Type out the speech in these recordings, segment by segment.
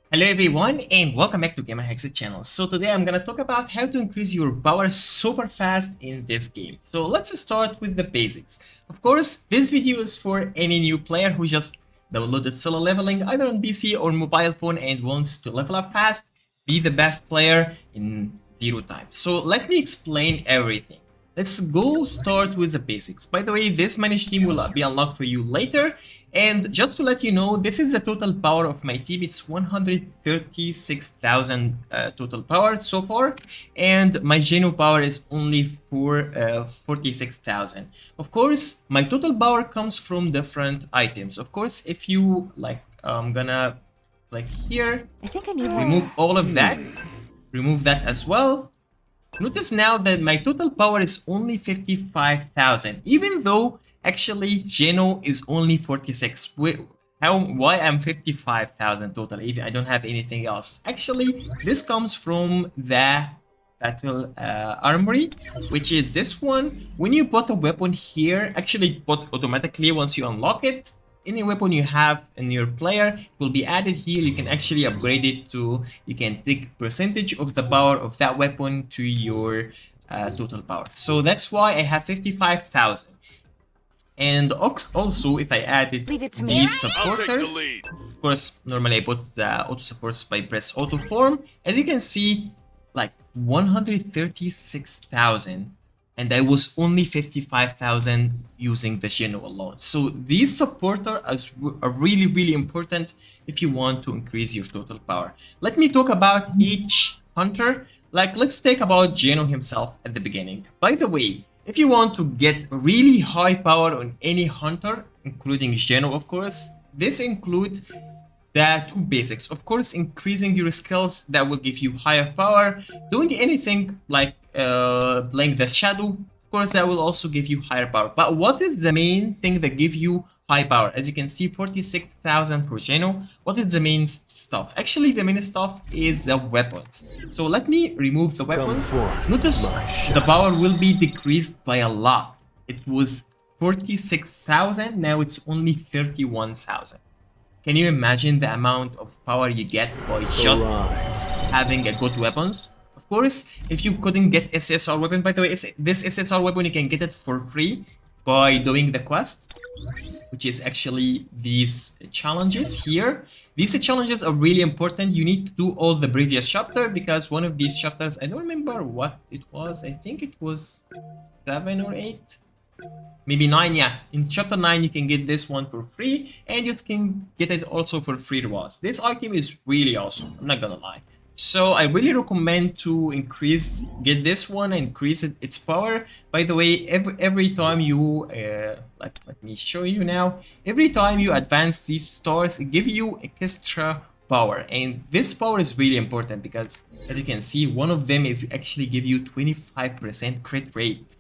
Hello everyone and welcome back to Gamer Hexit channel. So today I'm gonna talk about how to increase your power super fast in this game. So let's start with the basics. Of course, this video is for any new player who just downloaded solo leveling either on PC or mobile phone and wants to level up fast, be the best player in zero time. So let me explain everything. Let's go start with the basics. By the way, this managed team will be unlocked for you later. And just to let you know, this is the total power of my team. It's 136,000 total power so far. And my Geno power is only for 46,000. Of course, my total power comes from different items. Of course, if you like, I'm gonna like here, I think I need remove all of that. Remove that as well. Notice now that my total power is only 55,000, even though actually Geno is only 46. Why I'm 55,000 total if I don't have anything else? Actually, this comes from the battle armory, which is this one. When you put a weapon here, actually put automatically once you unlock it. Any weapon you have in your player will be added here. You can actually upgrade it to, you can take percentage of the power of that weapon to your total power. So that's why I have 55,000. And also, if I added these supporters, of course, normally I put the auto supports by press auto form. As you can see, like 136,000. And I was only 55,000 using the Geno alone. So these supporters are really important if you want to increase your total power. Let me talk about each hunter. Like, let's take about Geno himself at the beginning. By the way, if you want to get really high power on any hunter, including Geno, of course, this includes the two basics. Of course, increasing your skills, that will give you higher power. Doing anything like playing the shadow, of course, that will also give you higher power. But what is the main thing that give you high power? As you can see, 46,000 for Geno. What is the main stuff? Actually, the main stuff is the weapons. So let me remove the weapons. Notice the power will be decreased by a lot. It was 46,000, now it's only 31,000. Can you imagine the amount of power you get by just having a good weapons? Of course, if you couldn't get SSR weapon, by the way, this SSR weapon, you can get it for free by doing the quest, which is actually these challenges here. These challenges are really important. You need to do all the previous chapter because one of these chapters, I don't remember what it was. I think it was 7 or 8. Maybe 9, yeah. In chapter 9, you can get this one for free, and you can get it also for free rewards. This item is really awesome, I'm not gonna lie. So I really recommend to get this one and increase its power. By the way, every time you, let me show you now. Every time you advance these stars, it gives you extra power, and this power is really important because, as you can see, one of them is actually give you 25% crit rate.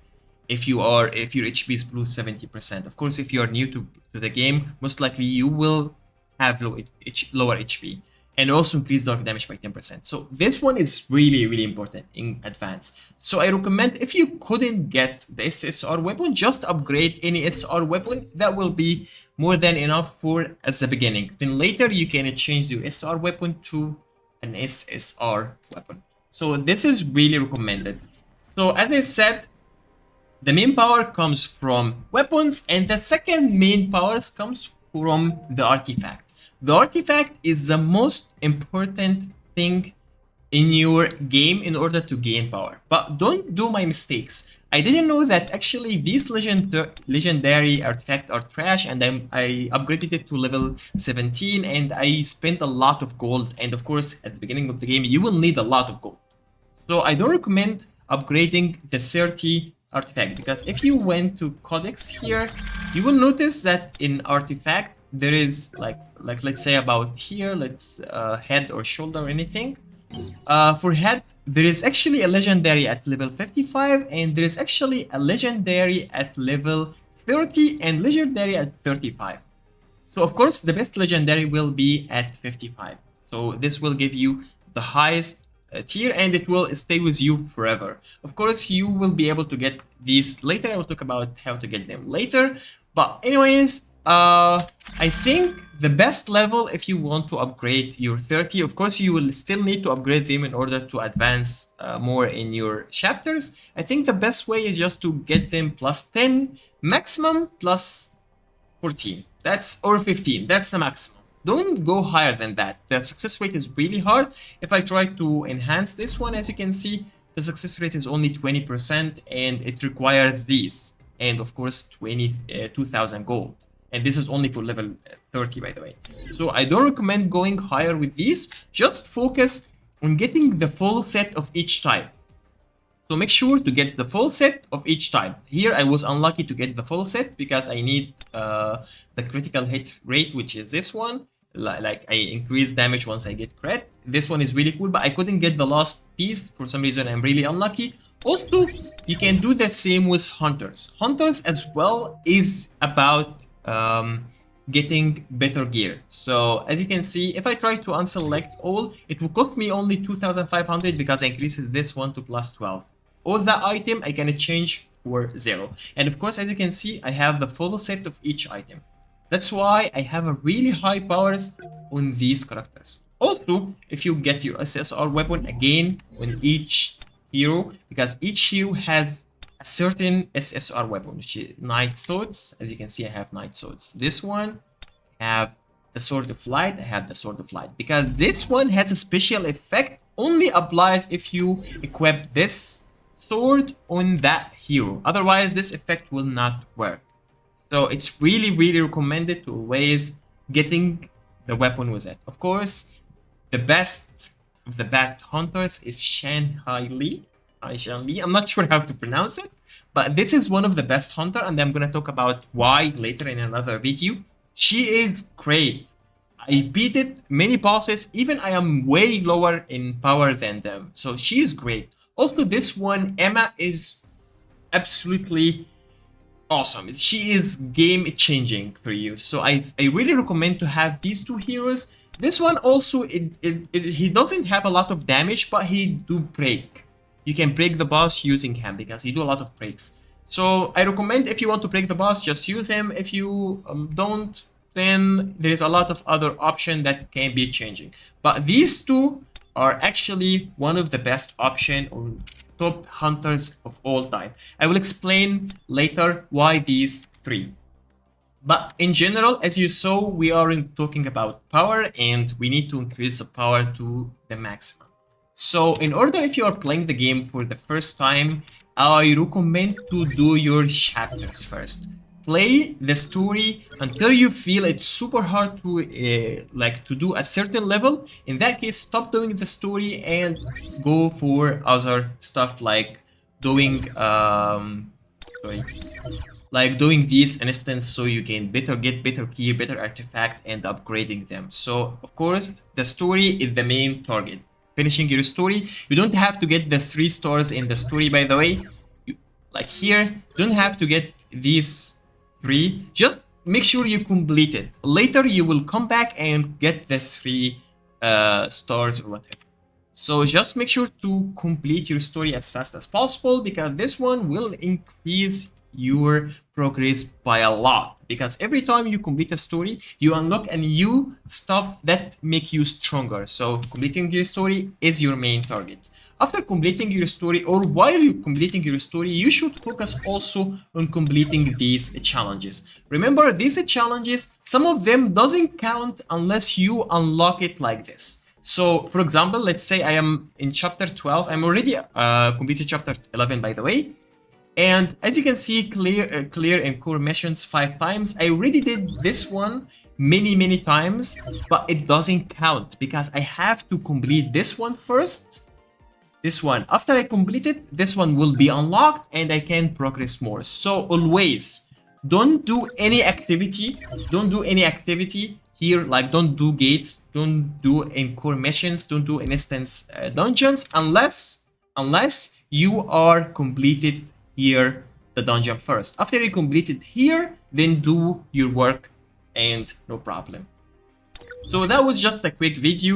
If your HP is below 70%. Of course, if you're new to the game, most likely you will have lower HP. And also increase dark damage by 10%. So this one is really important in advance. So I recommend, if you couldn't get the SSR weapon, just upgrade any SSR weapon. That will be more than enough for as the beginning. Then later you can change your SSR weapon to an SSR weapon. So this is really recommended. So as I said, the main power comes from weapons, and the second main power comes from the artifact. The artifact is the most important thing in your game in order to gain power. But don't do my mistakes. I didn't know that actually these legendary artifacts are trash, and I upgraded it to level 17, and I spent a lot of gold. And of course, at the beginning of the game, you will need a lot of gold. So I don't recommend upgrading the 30 artifact, because if you went to codex here, you will notice that in artifact there is like let's say about here, let's head or shoulder or anything. For head, there is actually a legendary at level 55, and there is actually a legendary at level 30 and legendary at 35. So of course the best legendary will be at 55. So this will give you the highest tier, and it will stay with you forever. Of course, you will be able to get these later. I will talk about how to get them later. But anyways, I think the best level if you want to upgrade your 30, of course you will still need to upgrade them in order to advance more in your chapters. I think the best way is just to get them plus 10, maximum plus 14. That's or 15. That's the maximum. Don't go higher than that. The success rate is really hard. If I try to enhance this one, as you can see, the success rate is only 20% and it requires these. And of course, 2,000 gold. And this is only for level 30, by the way. So I don't recommend going higher with these. Just focus on getting the full set of each type. So make sure to get the full set of each type. Here I was unlucky to get the full set because I need the critical hit rate, which is this one. Like I increase damage once I get crit. This one is really cool, but I couldn't get the last piece. For some reason, I'm really unlucky. Also, you can do the same with hunters. Hunters as well is about getting better gear. So as you can see, if I try to unselect all, it will cost me only 2,500 because I increases this one to plus 12. All the item I can change for 0. And of course, as you can see, I have the full set of each item. That's why I have a really high powers on these characters. Also, if you get your SSR weapon again on each hero, because each hero has a certain SSR weapon, which is Knight Swords. As you can see, I have Knight Swords. This one, I have the Sword of Light. I have the Sword of Light because this one has a special effect. Only applies if you equip this sword on that hero. Otherwise, this effect will not work. So it's really, really recommended to always getting the weapon with it. Of course, the best of the best hunters is Shanghai Li. I'm not sure how to pronounce it, but this is one of the best hunter, and I'm gonna talk about why later in another video. She is great. I beat it many bosses, even I am way lower in power than them. So she is great. Also, this one, Emma, is absolutely awesome. She is game changing for you. So I really recommend to have these two heroes. This one also, he doesn't have a lot of damage, but he do break. You can break the boss using him because he do a lot of breaks. So I recommend if you want to break the boss, just use him. If you don't, then there is a lot of other options that can be changing. But these two are actually one of the best option on top hunters of all time. I will explain later why these three. But in general, as you saw, we are talking about power and we need to increase the power to the maximum. So in order, if you are playing the game for the first time, I recommend to do your chapters first. Play the story until you feel it's super hard to to do a certain level. In that case, stop doing the story and go for other stuff like doing doing these instance so you can get better gear, better artifact, and upgrading them. So of course, the story is the main target. Finishing your story, you don't have to get the 3 stars in the story, by the way. Like here, you don't have to get these 3. Just make sure you complete it. Later, you will come back and get the 3 stars or whatever. So just make sure to complete your story as fast as possible because this one will increase your progress by a lot. Because every time you complete a story, you unlock a new stuff that make you stronger. So completing your story is your main target. After completing your story or while you're completing your story, you should focus also on completing these challenges. Remember, these challenges, some of them doesn't count unless you unlock it like this. So for example, let's say I am in chapter 12. I'm already completed chapter 11, by the way. And as you can see, clear and core missions 5 times. I already did this one many times, but it doesn't count because I have to complete this one first. This one. After I complete it, this one will be unlocked and I can progress more. So always don't do any activity. Don't do any activity here, like don't do gates, don't do in core missions, don't do instance dungeons unless you are completed here the dungeon first. After you complete it here, then do your work and no problem. So that was just a quick video